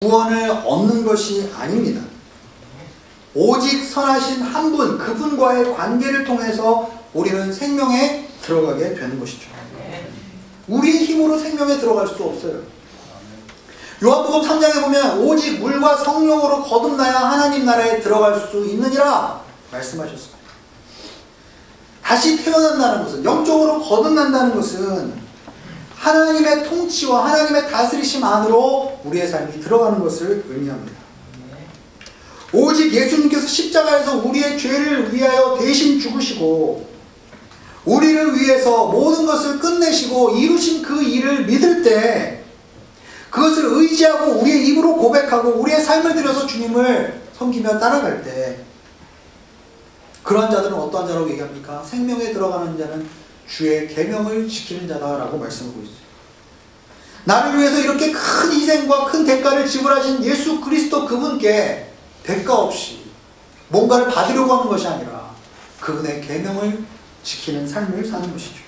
구원을 얻는 것이 아닙니다. 오직 선하신 한 분, 그분과의 관계를 통해서 우리는 생명에 들어가게 되는 것이죠. 우리의 힘으로 생명에 들어갈 수 없어요. 요한복음 3장에 보면 오직 물과 성령으로 거듭나야 하나님 나라에 들어갈 수 있느니라 말씀하셨습니다. 다시 태어난다는 것은, 영적으로 거듭난다는 것은 하나님의 통치와 하나님의 다스리심 안으로 우리의 삶이 들어가는 것을 의미합니다. 오직 예수님께서 십자가에서 우리의 죄를 위하여 대신 죽으시고 우리를 위해서 모든 것을 끝내시고 이루신 그 일을 믿을 때, 그것을 의지하고 우리의 입으로 고백하고 우리의 삶을 들여서 주님을 섬기며 따라갈 때, 그러한 자들은 어떠한 자라고 얘기합니까? 생명에 들어가는 자는 주의 계명을 지키는 자다라고 말씀하고 있어요. 나를 위해서 이렇게 큰 희생과 큰 대가를 지불하신 예수 그리스도 그분께 대가 없이 뭔가를 받으려고 하는 것이 아니라 그분의 계명을 지키는 삶을 사는 것이죠.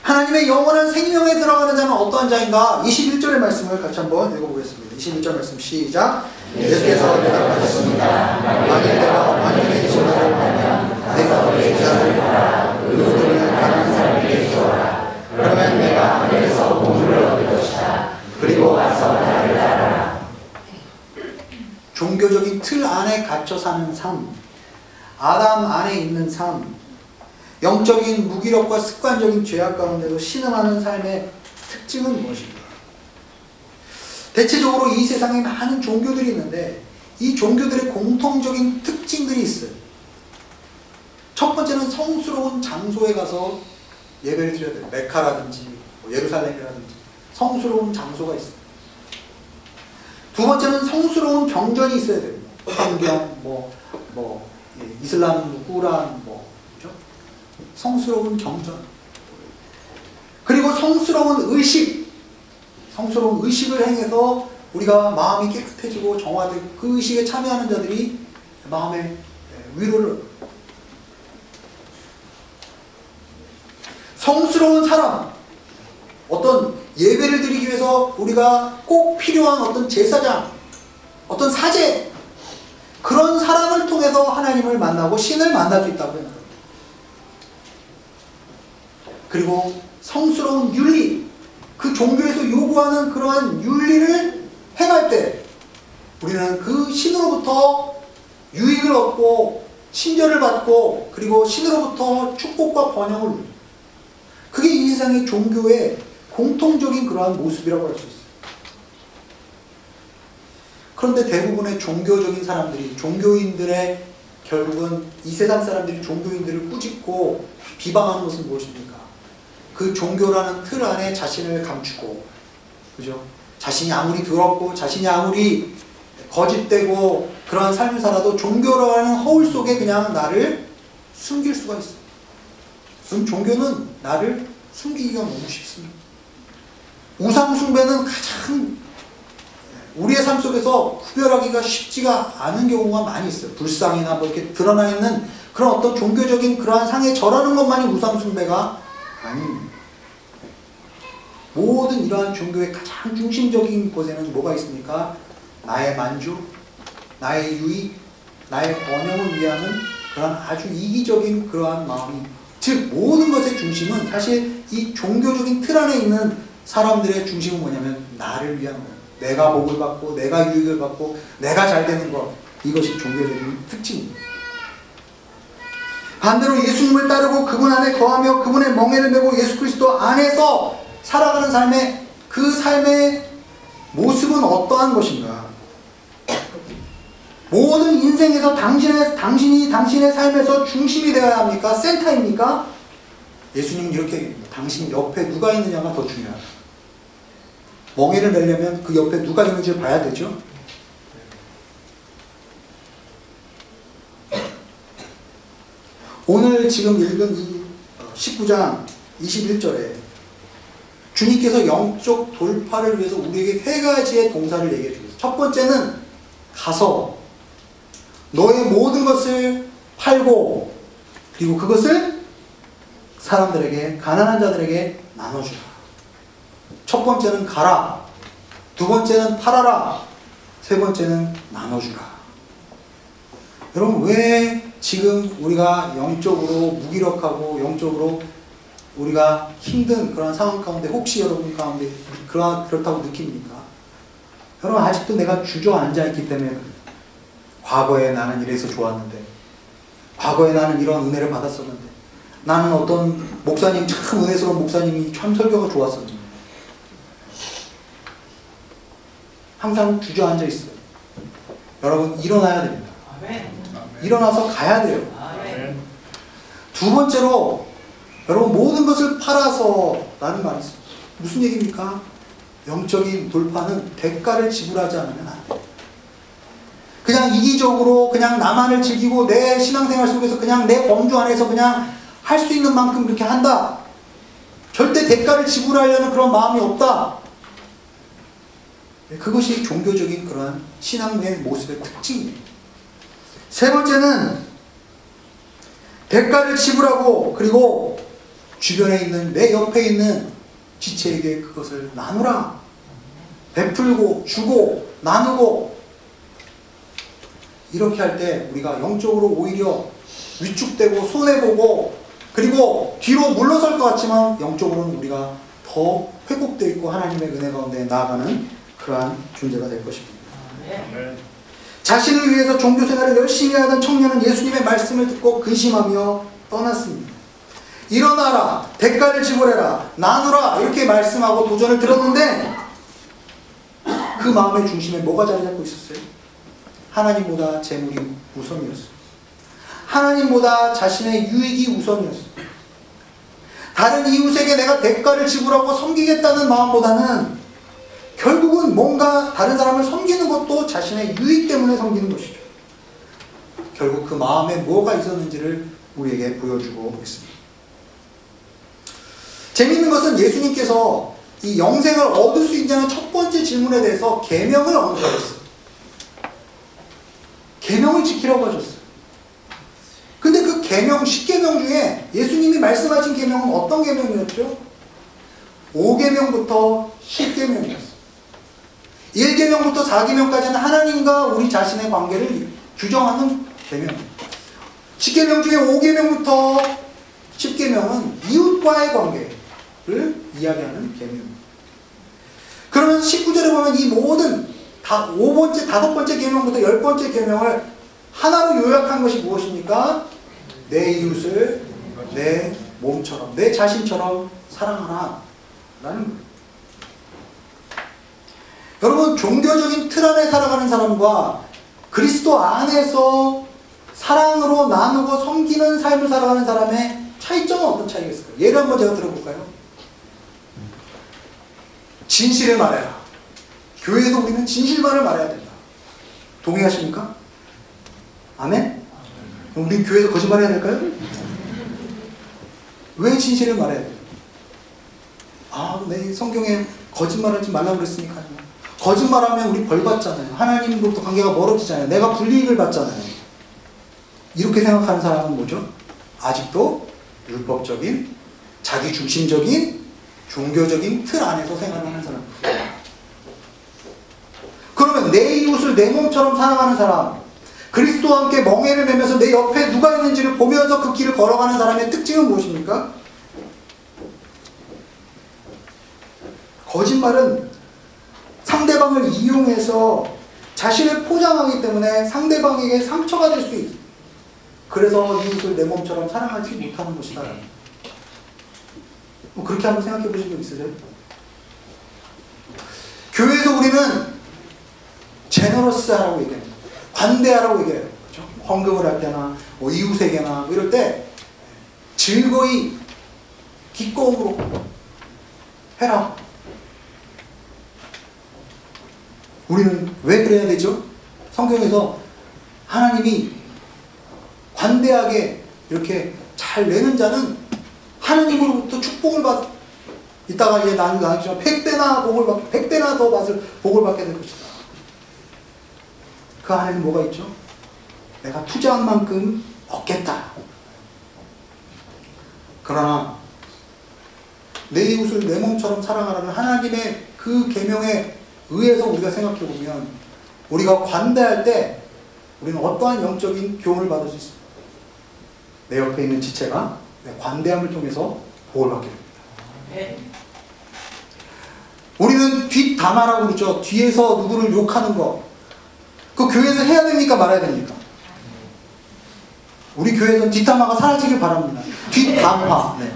하나님의 영원한 생명에 들어가는 자는 어떠한 자인가? 21절의 말씀을 같이 한번 읽어보겠습니다. 21절 말씀 시작. 예수께서 대답하셨습니다. 만일 내가 완전히 지원을 하면 내가 너의 자를 봐라. 의로움을 가는 사람에게 주어라. 그러면 내가 하늘에서 보물을 얻을 것이다. 그리고 와서 나를 따르라. 종교적인 틀 안에 갇혀 사는 삶, 아담 안에 있는 삶, 영적인 무기력과 습관적인 죄악 가운데도 신음하는 삶의 특징은 무엇인가? 대체적으로 이 세상에 많은 종교들이 있는데 이 종교들의 공통적인 특징들이 있어요. 첫 번째는 성스러운 장소에 가서 예배를 드려야 돼요. 메카라든지 예루살렘이라든지 성스러운 장소가 있어요. 두 번째는 성스러운 경전이 있어야 돼요. 성경, 이슬람, 꾸란, 그죠? 성스러운 경전. 그리고 성스러운 의식. 성스러운 의식을 행해서 우리가 마음이 깨끗해지고 정화되고 그 의식에 참여하는 자들이 마음의 위로를. 성스러운 사람. 어떤 예배를 드리기 위해서 우리가 꼭 필요한 어떤 제사장, 어떤 사제, 그런 사람을 통해서 하나님을 만나고 신을 만날 수 있다고 해요. 그리고 성스러운 윤리, 그 종교에서 요구하는 그러한 윤리를 행할 때 우리는 그 신으로부터 유익을 얻고 친절을 받고 그리고 신으로부터 축복과 번영을 누립니다. 그게 이 세상의 종교의 공통적인 그러한 모습이라고 할 수 있어요. 그런데 대부분의 종교적인 사람들이, 종교인들의 결국은 이 세상 사람들이 종교인들을 꾸짖고 비방하는 것은 무엇입니까? 그 종교라는 틀 안에 자신을 감추고, 그죠? 자신이 아무리 더럽고 자신이 아무리 거짓되고 그러한 삶을 살아도 종교라는 허울 속에 그냥 나를 숨길 수가 있어요. 그럼 종교는 나를 숨기기가 너무 쉽습니다. 우상숭배는 가장 우리의 삶 속에서 구별하기가 쉽지가 않은 경우가 많이 있어요. 불상이나 이렇게 드러나 있는 그런 어떤 종교적인 그러한 상에 절하는 것만이 우상숭배가 아닙니다. 모든 이러한 종교의 가장 중심적인 곳에는 뭐가 있습니까? 나의 만족, 나의 유익, 나의 번영을 위하는 그러한 아주 이기적인 그러한 마음이, 즉 모든 것의 중심은 사실 이 종교적인 틀 안에 있는 사람들의 중심은 뭐냐면 나를 위한 거예요. 내가 복을 받고 내가 유익을 받고 내가 잘 되는 것, 이것이 종교적인 특징입니다. 반대로 예수님을 따르고 그분 안에 거하며 그분의 멍에를 메고 예수 그리스도 안에서 살아가는 삶의 그 삶의 모습은 어떠한 것인가? 모든 인생에서 당신이 당신의 삶에서 중심이 되어야 합니까? 센터입니까? 예수님은 이렇게 얘기합니다. 당신 옆에 누가 있느냐가 더 중요하다. 멍에를 내려면 그 옆에 누가 있는지를 봐야 되죠. 오늘 지금 읽은 이 19장 21절에 주님께서 영적 돌파를 위해서 우리에게 세 가지의 동사를 얘기해 주셨어요. 첫 번째는 가서 너의 모든 것을 팔고 그리고 그것을 사람들에게, 가난한 자들에게 나눠주라. 첫 번째는 가라. 두 번째는 팔아라. 세 번째는 나눠주라. 여러분, 왜 지금 우리가 영적으로 무기력하고 영적으로 우리가 힘든 그런 상황 가운데 혹시 여러분 가운데 그렇다고 느낍니까? 여러분, 아직도 내가 주저앉아 있기 때문에 그래요. 과거에 나는 이래서 좋았는데, 과거에 나는 이런 은혜를 받았었는데, 나는 어떤 목사님, 참 은혜스러운 목사님이 참 설교가 좋았었는데, 항상 주저앉아 있어요. 여러분, 일어나야 됩니다. 일어나서 가야 돼요. 두 번째로, 여러분, 모든 것을 팔아서 라는 말이 있어요. 무슨 얘기입니까? 영적인 돌파는 대가를 지불하지 않으면 안 돼요. 그냥 이기적으로 그냥 나만을 즐기고 내 신앙생활 속에서 그냥 내 범주 안에서 그냥 할 수 있는 만큼 그렇게 한다. 절대 대가를 지불하려는 그런 마음이 없다. 그것이 종교적인 그러한 신앙의 모습의 특징이에요. 세 번째는 대가를 지불하고 그리고 주변에 있는 내 옆에 있는 지체에게 그것을 나누라. 베풀고 주고 나누고 이렇게 할 때 우리가 영적으로 오히려 위축되고 손해보고 그리고 뒤로 물러설 것 같지만 영적으로는 우리가 더 회복되어 있고 하나님의 은혜 가운데 나아가는 그러한 존재가 될 것입니다. 자신을 위해서 종교생활을 열심히 하던 청년은 예수님의 말씀을 듣고 근심하며 떠났습니다. 일어나라, 대가를 지불해라, 나누라 이렇게 말씀하고 도전을 들었는데 그 마음의 중심에 뭐가 자리 잡고 있었어요? 하나님보다 재물이 우선이었어요. 하나님보다 자신의 유익이 우선이었어요. 다른 이웃에게 내가 대가를 지불하고 섬기겠다는 마음보다는 결국은 뭔가 다른 사람을 섬기는 것도 자신의 유익 때문에 섬기는 것이죠. 결국 그 마음에 뭐가 있었는지를 우리에게 보여주고 있습니다. 재미있는 것은 예수님께서 이 영생을 얻을 수 있냐는 첫 번째 질문에 대해서 계명을 언급했어요. 계명을 지키라고 하셨어요. 근데 그 계명, 10계명 중에 예수님이 말씀하신 계명은 어떤 계명이었죠? 5계명부터 10계명이었어요. 1계명부터 4계명까지는 하나님과 우리 자신의 관계를 규정하는 계명. 10계명 중에 5계명부터 10계명은 이웃과의 관계를 이야기하는 계명입니다. 그러면 19절에 보면 이 모든 5번째, 5번째 계명부터 10번째 계명을 하나로 요약한 것이 무엇입니까? 내 이웃을 내 몸처럼, 내 자신처럼 사랑하라 라는 거예요. 여러분, 종교적인 틀 안에 살아가는 사람과 그리스도 안에서 사랑으로 나누고 섬기는 삶을 살아가는 사람의 차이점은 어떤 차이가 있을까요? 예를 한번 제가 들어볼까요? 진실을 말해라. 교회에서 우리는 진실만을 말해야 된다. 동의하십니까? 아멘? 우리 교회에서 거짓말해야 될까요? 왜 진실을 말해야 돼요? 내 성경에 거짓말하지 말라고 그랬으니까요. 거짓말하면 우리 벌 받잖아요. 하나님으로부터 관계가 멀어지잖아요. 내가 불이익을 받잖아요. 이렇게 생각하는 사람은 뭐죠? 아직도 율법적인, 자기중심적인, 종교적인 틀 안에서 생활하는 사람. 그러면 내 이웃을 내 몸처럼 사랑하는 사람, 그리스도와 함께 멍에를 매면서 내 옆에 누가 있는지를 보면서 그 길을 걸어가는 사람의 특징은 무엇입니까? 거짓말은 상대방을 이용해서 자신을 포장하기 때문에 상대방에게 상처가 될 수 있어요. 그래서 이웃을 내 몸처럼 사랑하지 못하는 것이다. 그렇게 한번 생각해 보신 적 있으세요? 교회에서 우리는 제너러스하라고 얘기합니다. 관대하라고 얘기해요. 그렇죠? 헌금을 할 때나 이웃에게나 이럴 때 즐거이 기꺼움으로 해라. 우리는 왜 그래야 되죠? 성경에서 하나님이 관대하게 이렇게 잘 내는 자는 하나님으로부터 축복을 이따가 이제 나누지만 100배나 복을 받, 100배나 더 복을 받게 될 것이다. 그 안에는 뭐가 있죠? 내가 투자한 만큼 얻겠다. 그러나 내 이웃을 내 몸처럼 사랑하라는 하나님의 그 계명의 의해서 우리가 생각해 보면 우리가 관대할 때 우리는 어떠한 영적인 교훈을 받을 수 있습니다. 내 옆에 있는 지체가 내 관대함을 통해서 복을 받게 됩니다. 우리는 뒷담화라고 그러죠. 뒤에서 누구를 욕하는 거. 그 교회에서 해야 됩니까? 말아야 됩니까? 우리 교회에서는 뒷담화가 사라지길 바랍니다. 뒷담화. 네.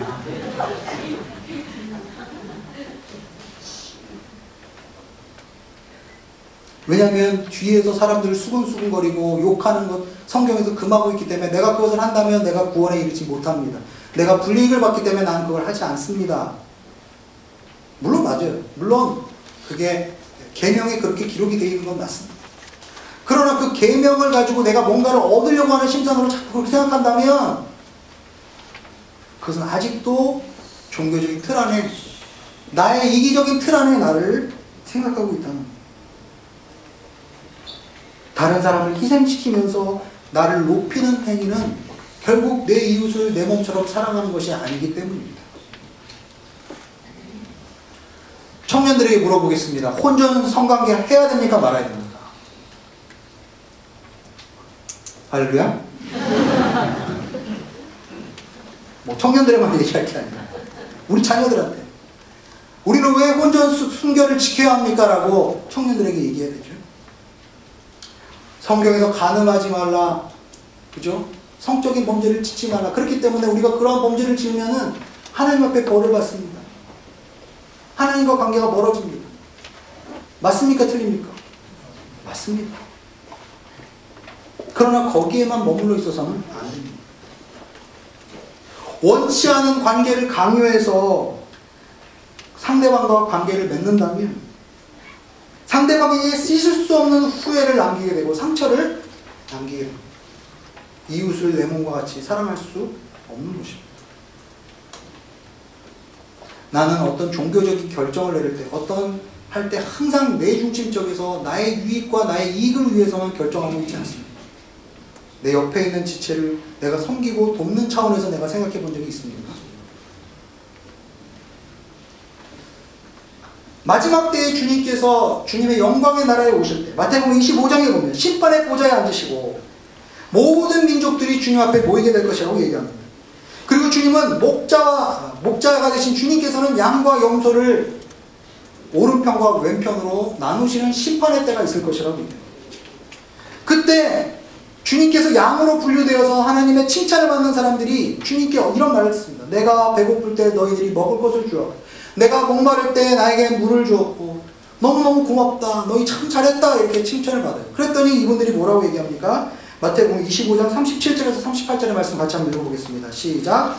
왜냐하면 뒤에서 사람들을 수근수근거리고 욕하는 것 성경에서 금하고 있기 때문에 내가 그것을 한다면 내가 구원에 이르지 못합니다. 내가 불이익을 받기 때문에 나는 그걸 하지 않습니다. 물론 맞아요. 물론 그게 계명에 그렇게 기록이 되어 있는 건 맞습니다. 그러나 그 계명을 가지고 내가 뭔가를 얻으려고 하는 심산으로 자꾸 그렇게 생각한다면 그것은 아직도 종교적인 틀 안에 나의 이기적인 틀 안에 나를 생각하고 있다는 거예요. 다른 사람을 희생시키면서 나를 높이는 행위는 결국 내 이웃을 내 몸처럼 사랑하는 것이 아니기 때문입니다. 청년들에게 물어보겠습니다. 혼전 성관계 해야 됩니까? 말아야 됩니까? 할렐루야? 뭐 청년들에만 얘기할 게 아니라 우리 자녀들한테 우리는 왜 혼전 순결을 지켜야 합니까? 라고 청년들에게 얘기해야 되죠. 성경에서 간음하지 말라, 그죠? 성적인 범죄를 짓지 말라. 그렇기 때문에 우리가 그러한 범죄를 지으면은 하나님 앞에 벌을 받습니다. 하나님과 관계가 멀어집니다. 맞습니까? 틀립니까? 맞습니다. 그러나 거기에만 머물러 있어서는 안 됩니다. 원치 않은 관계를 강요해서 상대방과 관계를 맺는다면 상대방에게 씻을 수 없는 후회를 남기게 되고 상처를 남기게 됩니다. 이웃을 내 몸과 같이 사랑할 수 없는 것입니다. 나는 어떤 종교적인 결정을 내릴 때 할 때 항상 내 중심적에서 나의 유익과 나의 이익을 위해서만 결정하고 있지 않습니다. 내 옆에 있는 지체를 내가 섬기고 돕는 차원에서 내가 생각해 본 적이 있습니까? 마지막 때에 주님께서 주님의 영광의 나라에 오실 때 마태복음 25장에 보면 심판의 보좌에 앉으시고 모든 민족들이 주님 앞에 모이게 될 것이라고 얘기합니다. 그리고 주님은 목자가 되신 주님께서는 양과 염소를 오른편과 왼편으로 나누시는 심판의 때가 있을 것이라고 얘기합니다. 그때 주님께서 양으로 분류되어서 하나님의 칭찬을 받는 사람들이 주님께 이런 말을 했습니다. 내가 배고플 때 너희들이 먹을 것을 주었고 내가 목마를 때 나에게 물을 주었고 너무너무 고맙다. 너희 참 잘했다. 이렇게 칭찬을 받아요. 그랬더니 이분들이 뭐라고 얘기합니까? 마태복음 25장 37절에서 38절의 말씀 같이 한번 읽어보겠습니다. 시작.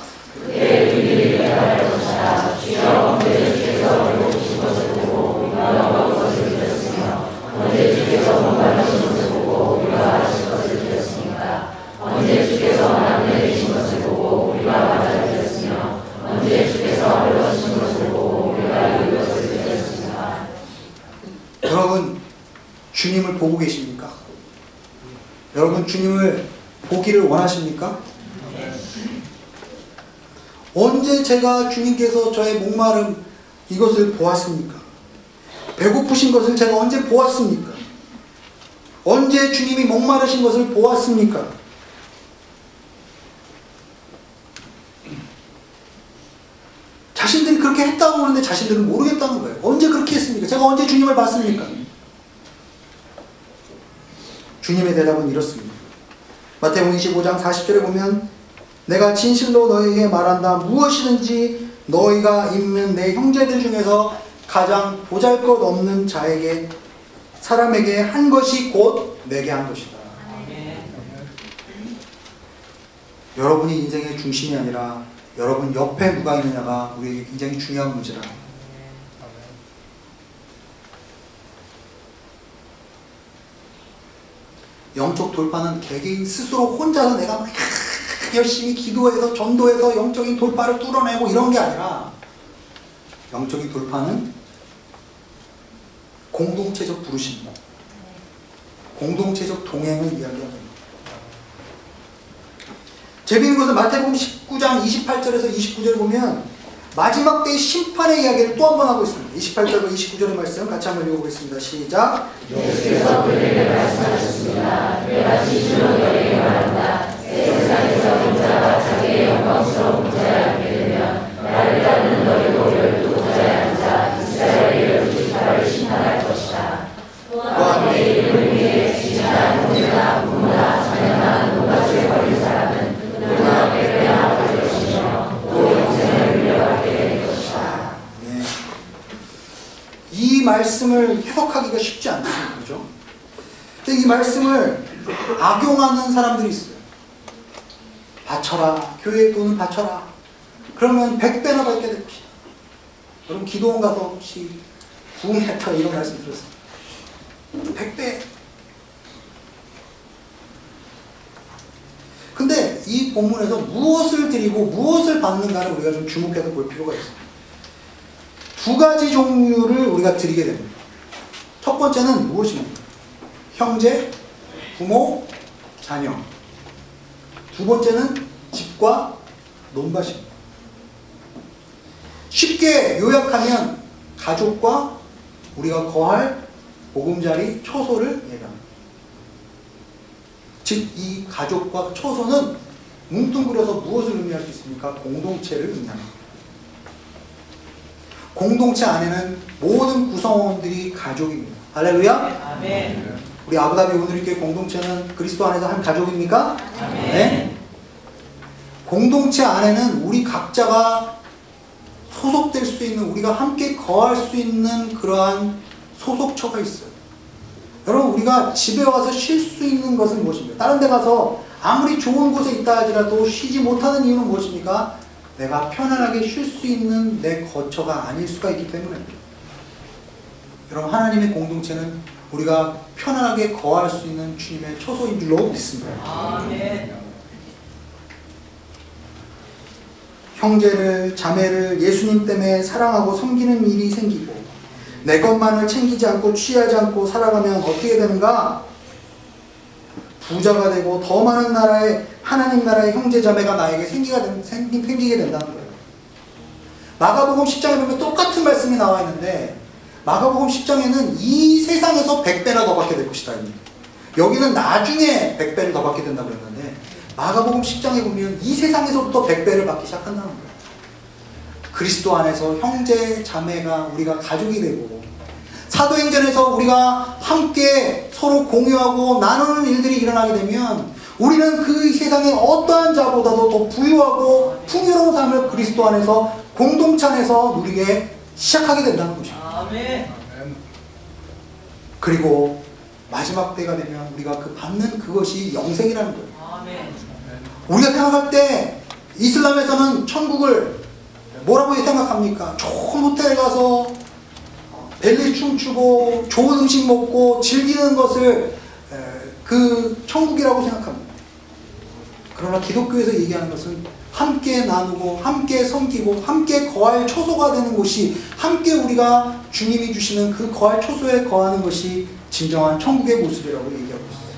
여러분 주님을 보고 계십니까? 여러분 주님을 보기를 원하십니까? 언제 제가 주님께서 저의 목마름 이것을 보았습니까? 배고프신 것을 제가 언제 보았습니까? 언제 주님이 목마르신 것을 보았습니까? 자신들이 그렇게 했다고 하는데 자신들은 모르겠다는 거예요. 언제 그렇게 했습니까? 제가 언제 주님을 봤습니까? 주님의 대답은 이렇습니다. 마태복음 25장 40절에 보면 내가 진실로 너희에게 말한다. 무엇이든지 너희가 있는 내 형제들 중에서 가장 보잘것없는 자에게 사람에게 한 것이 곧 내게 한 것이다. 여러분이 인생의 중심이 아니라 여러분 옆에 누가 있느냐가 우리에게 굉장히 중요한 문제다. 영적 돌파는 개개인 스스로 혼자서 내가 막 열심히 기도해서 전도해서 영적인 돌파를 뚫어내고 이런 게 아니라 영적인 돌파는 공동체적 부르심, 공동체적 동행을 이야기합니다. 재미있는 것은 마태복음 19장 28절에서 29절을 보면 마지막 때의 심판의 이야기를 또 한 번 하고 있습니다. 28절과 29절의 말씀 같이 한번 읽어보겠습니다. 시작. 예수께서 그들에게 말씀하셨습니다. 내가 진실로 너희에게 말한다. 세상에서 인자가 자기의 영광스러운 보좌에 앉게 되면 나를 따르는 너희도 열두 보좌에 앉아 이스라엘의 열두 지파를 심판할 것이다. 또한 내 이름을 위해 지지나 형제나 부모나 자녀나 노가주에 걸린 사람은 그들과 백배나 받을 것이며 또 영생을 물려받게 될 것이다. 네. 이 말씀을 해석하기가 쉽지 않습니다. 그죠? 근데 이 말씀을 악용하는 사람들이 있어요. 바쳐라. 교회 돈은 바쳐라. 그러면 100배나 받게 될 것이다. 여러분 기도원 가서 혹시 부흥했다 이런 말씀 들었어요? 100배. 근데 이 본문에서 무엇을 드리고 무엇을 받는가를 우리가 좀 주목해서 볼 필요가 있어요. 두 가지 종류를 우리가 드리게 됩니다. 첫 번째는 무엇입니까? 형제, 부모, 자녀. 두 번째는 집과 논밭입니다. 쉽게 요약하면 가족과 우리가 거할 보금자리, 처소를 얘기합니다. 즉, 이 가족과 처소는 뭉뚱그려서 무엇을 의미할 수 있습니까? 공동체를 의미합니다. 공동체 안에는 모든 구성원들이 가족입니다. 할렐루야? 아멘. 우리 아부다비 오늘교회 공동체는 그리스도 안에서 한 가족입니까? 아멘. 네? 공동체 안에는 우리 각자가 소속될 수 있는, 우리가 함께 거할 수 있는 그러한 소속처가 있어요. 여러분, 우리가 집에 와서 쉴 수 있는 것은 무엇입니까? 다른 데 가서 아무리 좋은 곳에 있다 하더라도 쉬지 못하는 이유는 무엇입니까? 내가 편안하게 쉴 수 있는 내 거처가 아닐 수가 있기 때문에. 여러분, 하나님의 공동체는 우리가 편안하게 거할 수 있는 주님의 처소인 줄로 믿습니다. 아멘. 형제를, 자매를 예수님 때문에 사랑하고 섬기는 일이 생기고 내 것만을 챙기지 않고 취하지 않고 살아가면 어떻게 되는가? 부자가 되고 더 많은 나라의, 하나님 나라의 형제 자매가 나에게 생기게 된다는 거예요. 마가복음 10장에 보면 똑같은 말씀이 나와 있는데 마가복음 10장에는 이 세상에서 100배나 더 받게 될 것이다. 여기는 나중에 100배를 더 받게 된다고 그랬는데 마가복음 10장에 보면 이 세상에서부터 100배를 받기 시작한다는 거예요. 그리스도 안에서 형제, 자매가 우리가 가족이 되고 사도행전에서 우리가 함께 서로 공유하고 나누는 일들이 일어나게 되면 우리는 그 세상의 어떠한 자보다도 더 부유하고 풍요로운 삶을 그리스도 안에서 공동체 안에서 누리게 시작하게 된다는 것입니다. 아멘. 그리고 마지막 때가 되면 우리가 그 받는 그것이 영생이라는 거예요. 아멘. 우리가 생각할 때 이슬람에서는 천국을 뭐라고 생각합니까? 좋은 호텔 가서 벨리 춤추고 좋은 음식 먹고 즐기는 것을 그 천국이라고 생각합니다. 그러나 기독교에서 얘기하는 것은 함께 나누고 함께 섬기고 함께 거할 초소가 되는 곳이, 함께 우리가 주님이 주시는 그 거할 초소에 거하는 것이 진정한 천국의 모습이라고 얘기하고 있습니다.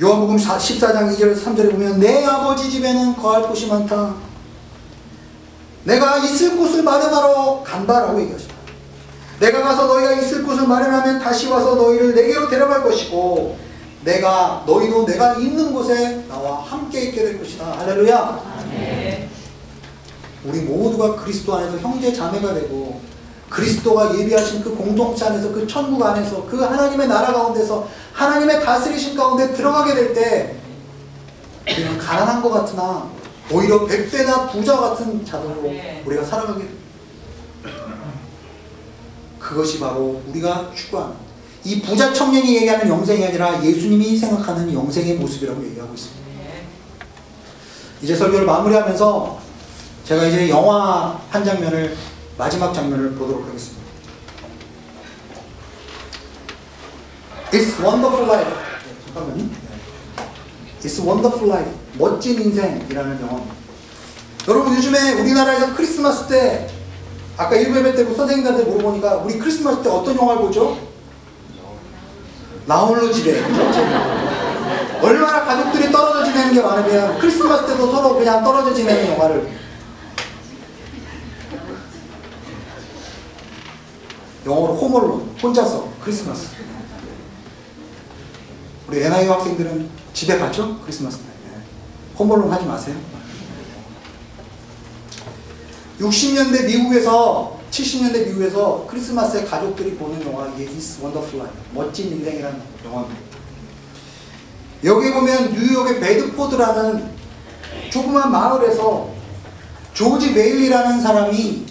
요한복음 14장 2절에서 3절에 보면 내 아버지 집에는 거할 곳이 많다. 내가 있을 곳을 마련하러 간다라고 얘기하십니다. 내가 가서 너희가 있을 곳을 마련하면 다시 와서 너희를 내게로 데려갈 것이고 너희도 내가 있는 곳에 나와 함께 있게 될 것이다. 할렐루야. 아멘. 우리 모두가 그리스도 안에서 형제 자매가 되고 그리스도가 예비하신 그 공동체 안에서, 그 천국 안에서, 그 하나님의 나라 가운데서 하나님의 다스리신 가운데 들어가게 될 때 우리는 가난한 것 같으나 오히려 100배나 부자 같은 자들로 우리가 살아가게 됩니다. 그것이 바로 우리가 추구하는, 이 부자 청년이 얘기하는 영생이 아니라 예수님이 생각하는 영생의 모습이라고 얘기하고 있습니다. 이제 설교를 마무리하면서 제가 이제 영화 한 장면을, 마지막 장면을 보도록 하겠습니다. It's Wonderful Life. 잠깐만요. It's Wonderful Life. 멋진 인생이라는 영화입니다. 여러분, 요즘에 우리나라에서 크리스마스 때, 아까 1부예배 때 선생님들한테 물어보니까 우리 크리스마스 때 어떤 영화를 보죠? 나홀로 집에. 얼마나 가족들이 떨어져 지내는 게 많으면 크리스마스 때도 서로 그냥 떨어져 지내는 영화를. 영어로 홈얼론, 혼자서 크리스마스. 우리 NIU 학생들은 집에 갔죠? 크리스마스 때. 홈얼론 하지 마세요. 60년대 미국에서 70년대 미국에서 크리스마스에 가족들이 보는 영화 이게 It's Wonderful Life, 멋진 인생이라는 영화입니다. 여기 보면 뉴욕의 베드포드라는 조그만 마을에서 조지 베일리라는 사람이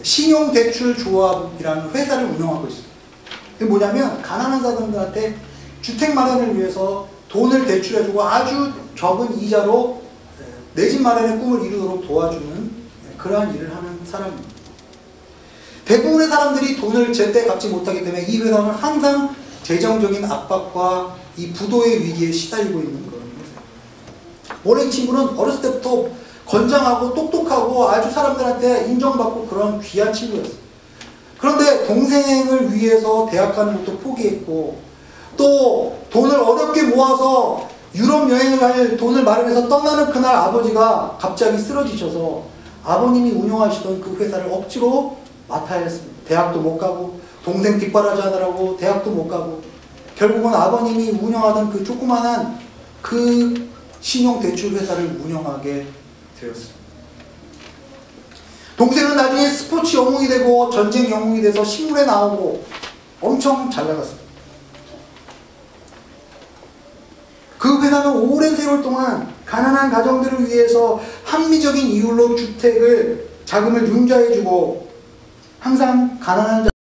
신용대출조합이라는 회사를 운영하고 있어요. 그게 뭐냐면 가난한 사람들한테 주택 마련을 위해서 돈을 대출해주고 아주 적은 이자로 내 집 마련의 꿈을 이루도록 도와주는 그러한 일을 하는 사람입니다. 대부분의 사람들이 돈을 제때 갚지 못하기 때문에 이 회사는 항상 재정적인 압박과 이 부도의 위기에 시달리고 있는 그런 회사예요. 원래 이 친구는 어렸을 때부터 건장하고 똑똑하고 아주 사람들한테 인정받고 그런 귀한 친구였어요. 그런데 동생을 위해서 대학 가는 것도 포기했고 또 돈을 어렵게 모아서 유럽 여행을 갈 돈을 마련해서 떠나는 그날 아버지가 갑자기 쓰러지셔서 아버님이 운영하시던 그 회사를 억지로 맡아야 했습니다. 대학도 못 가고 동생 뒷바라지 하느라고 대학도 못 가고 결국은 아버님이 운영하던 그 조그만한 그 신용대출 회사를 운영하게 되었습니다. 동생은 나중에 스포츠 영웅이 되고 전쟁 영웅이 돼서 신문에 나오고 엄청 잘 나갔습니다. 그 회사는 오랜 세월 동안 가난한 가정들을 위해서 합리적인 이율로 주택을 자금을 융자해주고 항상 가난한